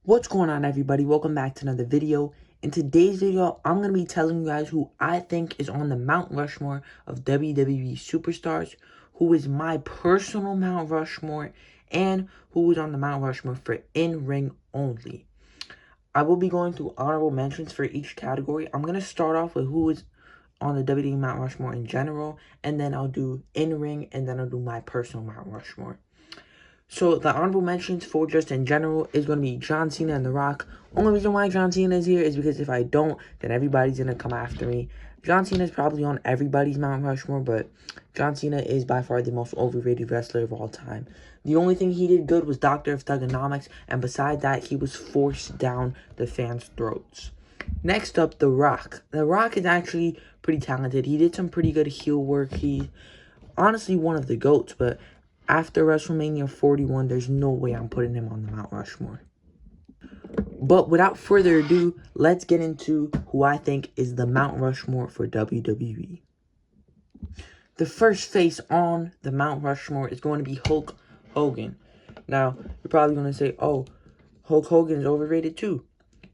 What's going on, everybody? Welcome back to another video. In today's video, I'm going to be telling you guys who I think is on the Mount Rushmore of WWE superstars, who is my personal Mount Rushmore, and who is on the Mount Rushmore for in-ring only. I will be going through honorable mentions for each category. I'm going to start off with who is on the WWE Mount Rushmore in general, and then I'll do in-ring, and then I'll do my personal Mount Rushmore. So the honorable mentions for just in general is going to be John Cena and The Rock. Only reason why John Cena is here is because if I don't, then everybody's going to come after me. John Cena is probably on everybody's Mount Rushmore, but John Cena is by far the most overrated wrestler of all time. The only thing he did good was Doctor of Thugonomics, and besides that, he was forced down the fans' throats. Next up, The Rock. The Rock is actually pretty talented. He did some pretty good heel work. He's honestly one of the GOATs, but after WrestleMania 41, there's no way I'm putting him on the Mount Rushmore. But without further ado, let's get into who I think is the Mount Rushmore for WWE. The first face on the Mount Rushmore is going to be Hulk Hogan. Now, you're probably going to say, oh, Hulk Hogan is overrated too.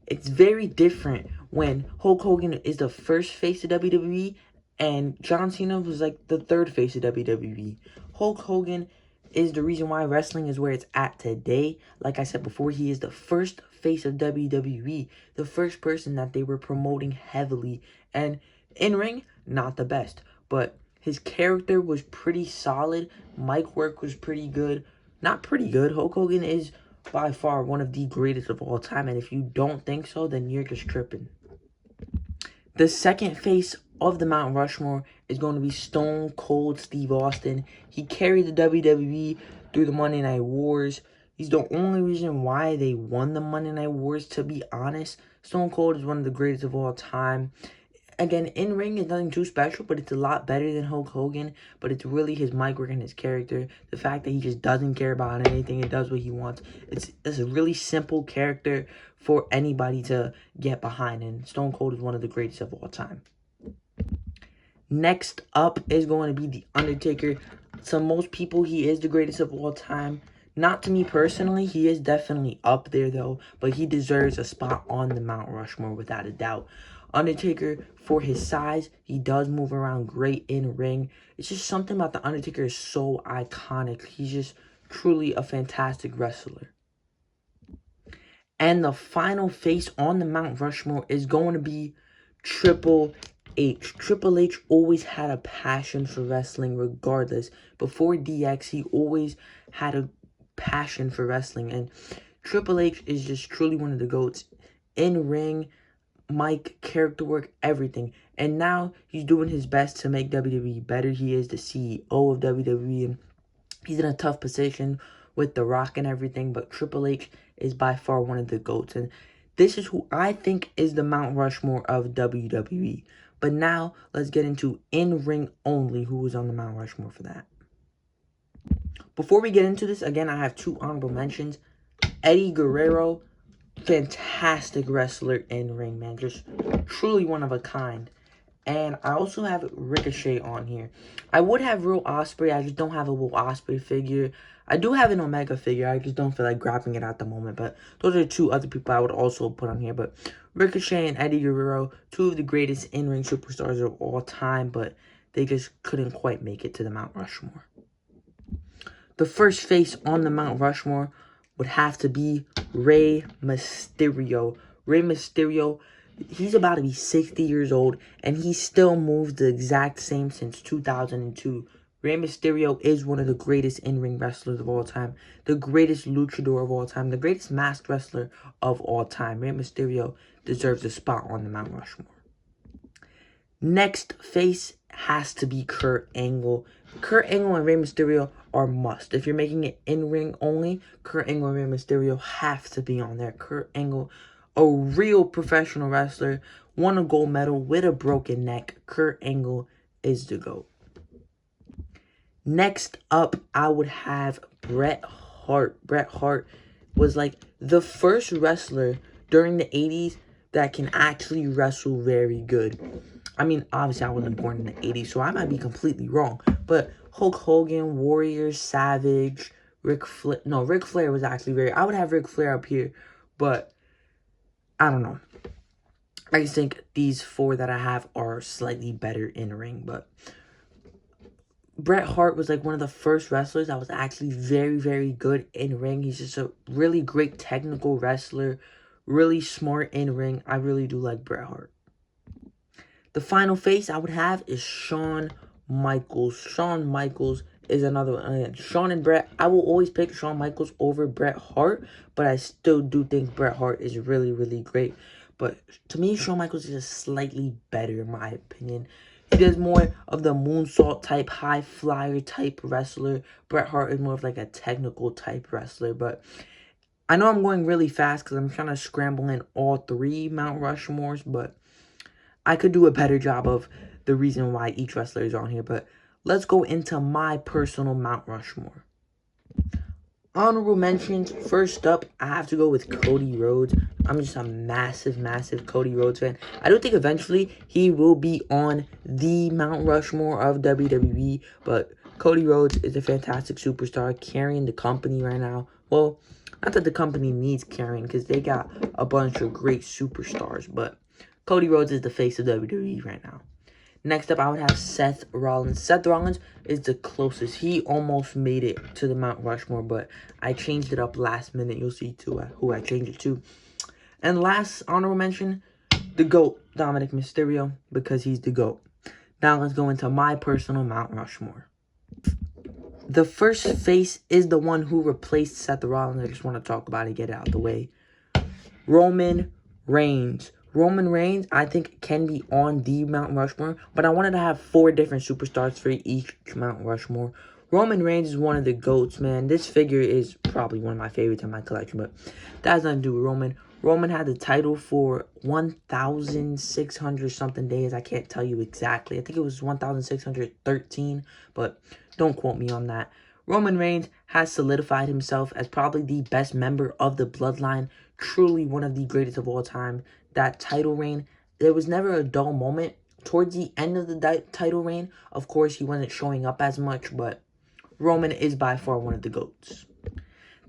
It's very different when Hulk Hogan is the first face of WWE and John Cena was like the third face of WWE. Hulk Hogan is the reason why wrestling is where it's at today. Like I said before, he is the first face of WWE, the first person that they were promoting heavily, and in ring, not the best, but his character was pretty solid. Mic work was pretty good. Not pretty good. Hulk Hogan is by far one of the greatest of all time, and if you don't think so, then you're just tripping. The second face of the Mount Rushmore is going to be Stone Cold Steve Austin. He carried the WWE through the Monday Night Wars. He's the only reason why they won the Monday Night Wars, to be honest. Stone Cold is one of the greatest of all time. Again, in-ring is nothing too special, but it's a lot better than Hulk Hogan. But it's really his mic work and his character. The fact that he just doesn't care about anything and does what he wants. It's a really simple character for anybody to get behind. And Stone Cold is one of the greatest of all time. Next up is going to be The Undertaker. To most people, he is the greatest of all time. Not to me personally, he is definitely up there though, but he deserves a spot on the Mount Rushmore without a doubt. Undertaker, for his size, he does move around great in ring. It's just something about The Undertaker is so iconic. He's just truly a fantastic wrestler. And the final face on the Mount Rushmore is going to be Triple H. Triple H always had a passion for wrestling regardless. Before DX, he always had a passion for wrestling. And Triple H is just truly one of the GOATs. In ring, mic, character work, everything. And now he's doing his best to make WWE better. He is the CEO of WWE. And he's in a tough position with The Rock and everything. But Triple H is by far one of the GOATs. And this is who I think is the Mount Rushmore of WWE. But now, let's get into in-ring only, who was on the Mount Rushmore for that. Before we get into this, again, I have two honorable mentions. Eddie Guerrero, fantastic wrestler in-ring, man. Just truly one of a kind. And I also have Ricochet on here. I would have Will Ospreay. I just don't have a Will Ospreay figure. I do have an Omega figure. I just don't feel like grabbing it at the moment. But those are two other people I would also put on here. But Ricochet and Eddie Guerrero, two of the greatest in-ring superstars of all time. But they just couldn't quite make it to the Mount Rushmore. The first face on the Mount Rushmore would have to be Rey Mysterio. Rey Mysterio, he's about to be 60 years old, and he still moves the exact same since 2002. Rey Mysterio is one of the greatest in-ring wrestlers of all time, the greatest luchador of all time, the greatest masked wrestler of all time. Rey Mysterio deserves a spot on the Mount Rushmore. Next face has to be Kurt Angle. Kurt Angle and Rey Mysterio are must. If you're making it in-ring only, Kurt Angle and Rey Mysterio have to be on there. Kurt Angle, a real professional wrestler, won a gold medal with a broken neck. Kurt Angle is the GOAT. Next up, I would have Bret Hart. Bret Hart was like the first wrestler during the 80s that can actually wrestle very good. I mean, obviously, I wasn't born in the 80s, so I might be completely wrong. But Hulk Hogan, Warrior, Savage, Ric Flair was actually I would have Ric Flair up here But I don't know. I just think these 4 that I have are slightly better in ring. But Bret Hart was like one of the first wrestlers that was actually very, very good in ring. He's just a really great technical wrestler, really smart in ring. I really do like Bret Hart. The final face I would have is Shawn Michaels. Shawn Michaels is another one. Again, Shawn and Bret, I will always pick Shawn Michaels over Bret Hart, but I still do think Bret Hart is really, really great. But to me, Shawn Michaels is just slightly better in my opinion. He does more of the moonsault type, high flyer type wrestler. Bret Hart is more of like a technical type wrestler. But I know I'm going really fast because I'm trying to scramble in all 3 Mount Rushmores, but I could do a better job of the reason why each wrestler is on here. But let's go into my personal Mount Rushmore. Honorable mentions, first up, I have to go with Cody Rhodes. I'm just a massive, massive Cody Rhodes fan. I do think eventually he will be on the Mount Rushmore of WWE, but Cody Rhodes is a fantastic superstar carrying the company right now. Well, not that the company needs carrying because they got a bunch of great superstars, but Cody Rhodes is the face of WWE right now. Next up, I would have Seth Rollins. Seth Rollins is the closest. He almost made it to the Mount Rushmore, but I changed it up last minute. You'll see too who I changed it to. And last honorable mention, the GOAT, Dominic Mysterio, because he's the GOAT. Now let's go into my personal Mount Rushmore. The first face is the one who replaced Seth Rollins. I just want to talk about it, get it out of the way. Roman Reigns. Roman Reigns, I think, can be on the Mount Rushmore, but I wanted to have 4 different superstars for each Mount Rushmore. Roman Reigns is one of the GOATs, man. This figure is probably one of my favorites in my collection, but that has nothing to do with Roman. Roman had the title for 1,600 something days. I can't tell you exactly. I think it was 1,613, but don't quote me on that. Roman Reigns has solidified himself as probably the best member of the bloodline, truly one of the greatest of all time. That title reign, there was never a dull moment. Towards the end of the title reign, of course, he wasn't showing up as much, but Roman is by far one of the GOATs.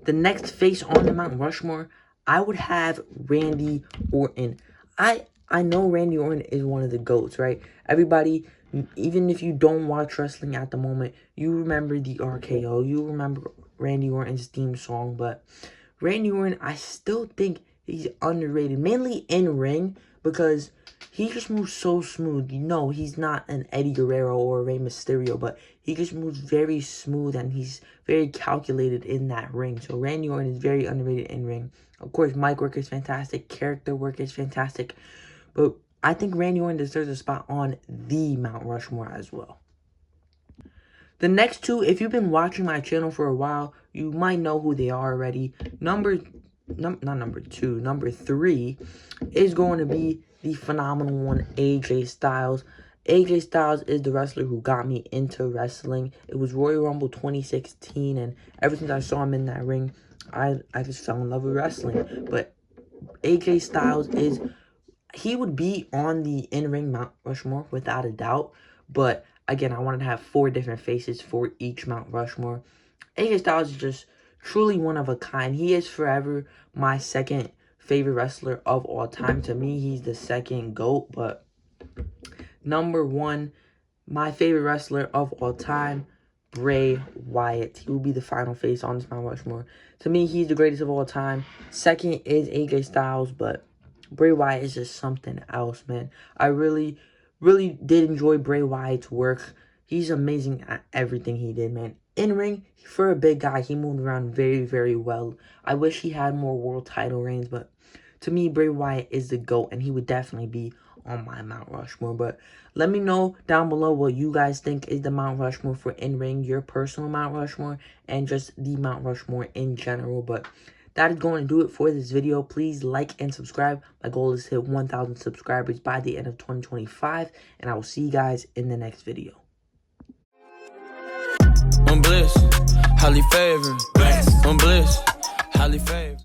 The next face on the Mount Rushmore, I would have Randy Orton. I know Randy Orton is one of the GOATs, right? Everybody, even if you don't watch wrestling at the moment, you remember the RKO. You remember Randy Orton's theme song, but Randy Orton, I still think he's underrated, mainly in ring, because he just moves so smooth. You know, he's not an Eddie Guerrero or a Rey Mysterio, but he just moves very smooth, and he's very calculated in that ring. So Randy Orton is very underrated in ring. Of course, mic work is fantastic. Character work is fantastic. But I think Randy Orton deserves a spot on the Mount Rushmore as well. The next 2, if you've been watching my channel for a while, you might know who they are already. Number 3 is going to be the phenomenal one, AJ Styles. AJ Styles is the wrestler who got me into wrestling. It was Royal Rumble 2016, and ever since I saw him in that ring, I just fell in love with wrestling. But AJ Styles he would be on the in-ring Mount Rushmore without a doubt. But again, I wanted to have 4 different faces for each Mount Rushmore. AJ Styles is just truly one of a kind. He is forever my second favorite wrestler of all time. To me, he's the second GOAT, but number 1, my favorite wrestler of all time, Bray Wyatt. He will be the final face on this Mount Rushmore. To me, he's the greatest of all time. Second is AJ Styles, but Bray Wyatt is just something else, man. I really, really did enjoy Bray Wyatt's work. He's amazing at everything he did, man. In ring, for a big guy, he moved around very, very well. I wish he had more world title reigns, but to me, Bray Wyatt is the GOAT, and he would definitely be on my Mount Rushmore. But let me know down below what you guys think is the Mount Rushmore for in-ring, your personal Mount Rushmore, and just the Mount Rushmore in general. But that is going to do it for this video. Please like and subscribe. My goal is to hit 1,000 subscribers by the end of 2025, and I will see you guys in the next video. On bliss, highly favored. On bliss, highly favored.